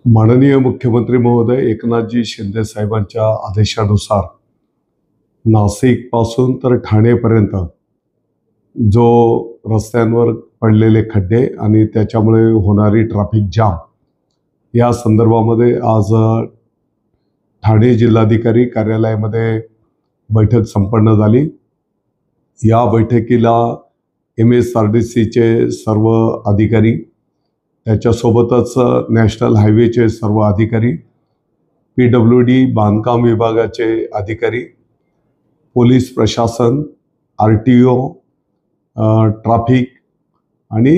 माननीय मुख्यमंत्री महोदय एकनाथजी शिंदे साहेबांच्या आदेशानुसार नाशिक पासून तर ठाणेपर्यंत जो रस्त्यांवर पडलेले खड्डे आणि त्याच्यामुळे होणारी ट्रॅफिक जाम या संदर्भामध्ये आज ठाणे जिल्हाधिकारी कार्यालयामध्ये बैठक संपन्न झाली। या बैठकीला MSRDCचे सर्व अधिकारी, त्याच्यासोबतच नॅशनल हायवेचे सर्व अधिकारी, PWD बांधकाम विभागाचे अधिकारी, पोलीस प्रशासन, RTO, ट्रॅफिक आणि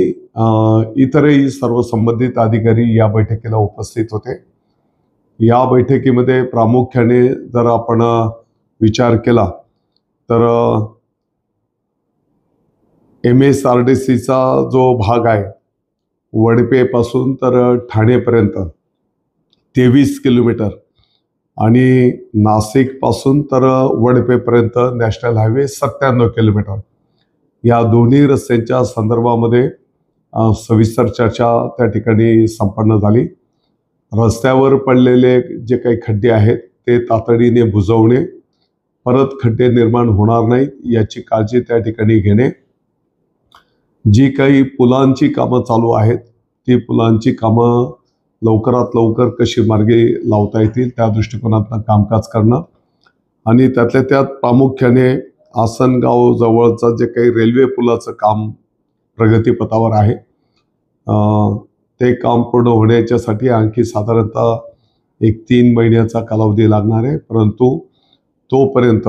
इतरही सर्व संबंधित अधिकारी या बैठकीला उपस्थित होते। या बैठकीमध्ये प्रामुख्याने जर आपण विचार केला तर MSRDCचा जो भाग आहे वडपे पासून तर ठाणेपर्यंत 23 किलोमीटर आणि नाशिक पासून तर वडपेपर्यंत नॅशनल हायवे 97 किलोमीटर, या दोन्ही रस्त्यांच्या संदर्भामध्ये सविस्तर चर्चा त्या ठिकाणी संपन्न झाली। रस्त्यावर पडलेले जे काही खड्डे आहेत ते तातडीने बुजवणे, परत खड्डे निर्माण होणार नाहीत याची काळजी त्या ठिकाणी घेणे, जी काही पुलांची कामं चालू आहेत ती पुलांची कामं लवकरात लवकर कशी मार्गी लावता येतील त्या दृष्टिकोनातून कामकाज करणं आणि त्यातल्या त्यात प्रामुख्याने आसनगाव जवळचं जे काही रेल्वे पुलाचं काम प्रगतीपथावर आहे ते काम पूर्ण होण्याच्यासाठी आणखी साधारणतः 3 महिन्याचा कालावधी लागणार आहे। परंतु तोपर्यंत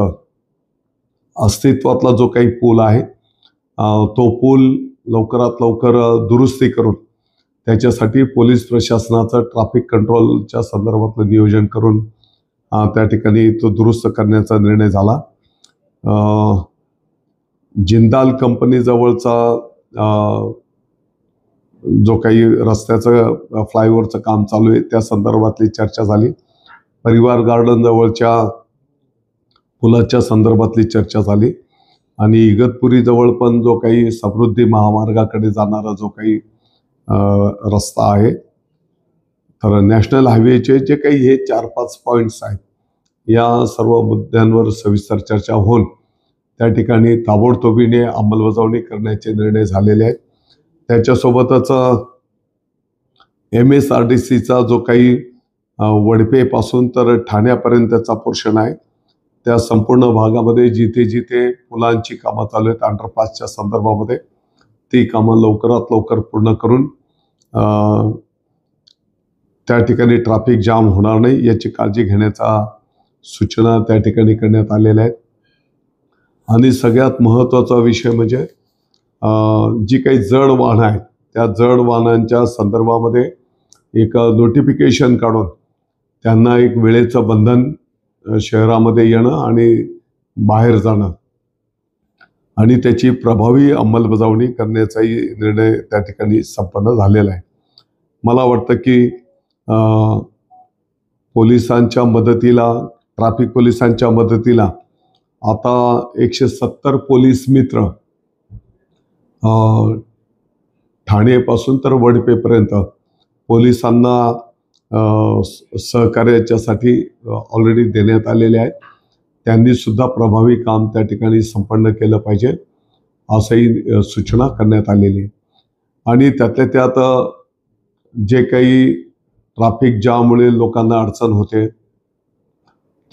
अस्तित्वातला जो काही पूल आहे तो पूल लवकरात लवकर दुरुस्ती करून त्याच्यासाठी पोलीस प्रशासनाचं ट्रॅफिक कंट्रोलच्या संदर्भातलं नियोजन करून त्या ठिकाणी तो दुरुस्त करण्याचा निर्णय झाला। जिंदाल कंपनी जवळचा जो काही रस्त्याचं फ्लायओव्हरचं काम चालू आहे त्या संदर्भातली चर्चा झाली। परिवार गार्डन जवळच्या पुलाच्या संदर्भातली चर्चा झाली आणि इगतपुरी जवळ पण जो काही समृद्धी महामार्गाकडे जाणारा जो काही रस्ता आहे तर नॅशनल हायवेचे जे काही हे 4-5 पॉइंट्स आहेत या सर्व मुद्द्यांवर सविस्तर चर्चा होऊन त्या ठिकाणी ताबडतोबीने अंमलबजावणी करण्याचे निर्णय झालेले आहेत। त्याच्यासोबतच MSRDCचा जो काही वडपे पासून तर ठाण्यापर्यंतचा पोर्शन आहे त्या संपूर्ण भागामध्ये जिथे जिथे पुलांची कामं चालू आहेत अंडरपासच्या संदर्भामध्ये ती कामं लवकरात लवकर पूर्ण करून त्या ठिकाणी ट्रॅफिक जाम होणार नाही याची काळजी घेण्याचा सूचना त्या ठिकाणी करण्यात आलेल्या आहेत। आणि सगळ्यात महत्त्वाचा विषय म्हणजे जी काही जड वाहनं आहेत त्या जड वाहनांच्या संदर्भामध्ये एक नोटिफिकेशन काढून त्यांना एक वेळेचं बंधन शहरामध्ये येणं आणि बाहेर जाणं आणि त्याची प्रभावी अंमलबजावणी करण्याचाही निर्णय त्या ठिकाणी संपन्न झालेला आहे। मला वाटतं की पोलिसांच्या मदतीला, ट्रॅफिक पोलिसांच्या मदतीला आता 170 पोलीस मित्र ठाणेपासून तर वडपेपर्यंत पोलिसांना सहकार्याच्यासाठी ऑलरेडी देण्यात आलेले आहेत। त्यांनी सुद्धा प्रभावी काम त्या ठिकाणी संपन्न केलं पाहिजे असंही सूचना करण्यात आलेली आहे। आणि त्यातल्या त्यात जे काही ट्रॅफिक जाममुळे लोकांना अडचण होते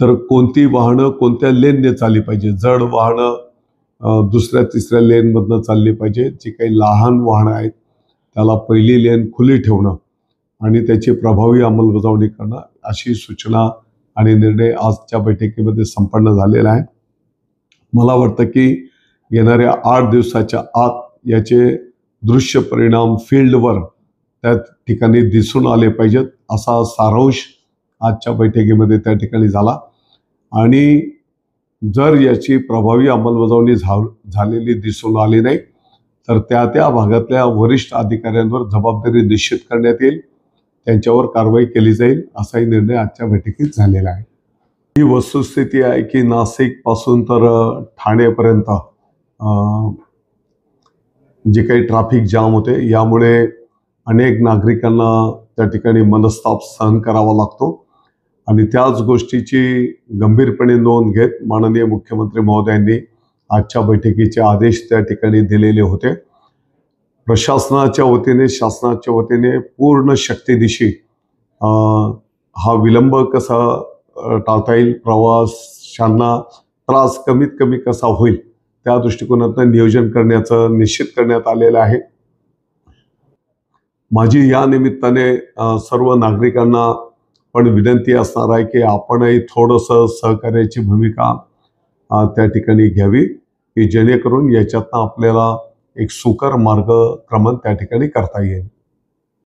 तर कोणती वाहनं कोणत्या लेनने चालली पाहिजे, जड वाहनं दुसऱ्या तिसऱ्या लेनमधनं चालली पाहिजे, जी काही लहान वाहनं आहेत त्याला पहिली लेन खुली ठेवणं आणि त्याची प्रभावी अंमलबजावणी करणं अशी सूचना आणि निर्णय आजच्या बैठकीमध्ये संपन्न झालेला आहे। मला वाटतं की येणाऱ्या 8 दिवसाच्या आत याचे दृश्य परिणाम फील्डवर त्या ठिकाणी दिसून आले पाहिजेत असा सारांश आजच्या बैठकीमध्ये त्या ठिकाणी झाला। आणि जर याची प्रभावी अंमलबजावणी झालेली दिसून आली नाही तर त्या भागातल्या वरिष्ठ अधिकाऱ्यांवर जबाबदारी निश्चित करण्यात येईल, त्यांच्यावर कारवाई केली जाईल असाही निर्णय आजच्या बैठकीत झालेला आहे। ही वस्तुस्थिती आहे की नाशिक पासून तर ठाणेपर्यंत जे काही ट्रॅफिक जाम होते यामुळे अनेक नागरिकांना त्या ठिकाणी मनस्ताप सहन करावा लागतो आणि त्याच गोष्टीची गंभीरपणे नोंद घेत माननीय मुख्यमंत्री महोदयांनी आजच्या बैठकीचे आदेश त्या ठिकाणी दिलेले होते। प्रशासनाच्या वतीने शासनाच्या वतीने पूर्ण शक्तीनिशी हा विलंब कसा टाळता येईल, प्रवाशांना त्रास कमीत कमी कसा होईल त्या दृष्टिकोनातून नियोजन करण्याचं निश्चित करण्यात आलेलं आहे। माझी या निमित्ताने सर्व नागरिकांना पण विनंती असणार आहे की आपणही थोडंसं सहकार्याची भूमिका त्या ठिकाणी घ्यावी की जेणेकरून याच्यातनं आपल्याला एक सुकर मार्गक्रमण त्या ठिकाणी करता येईल।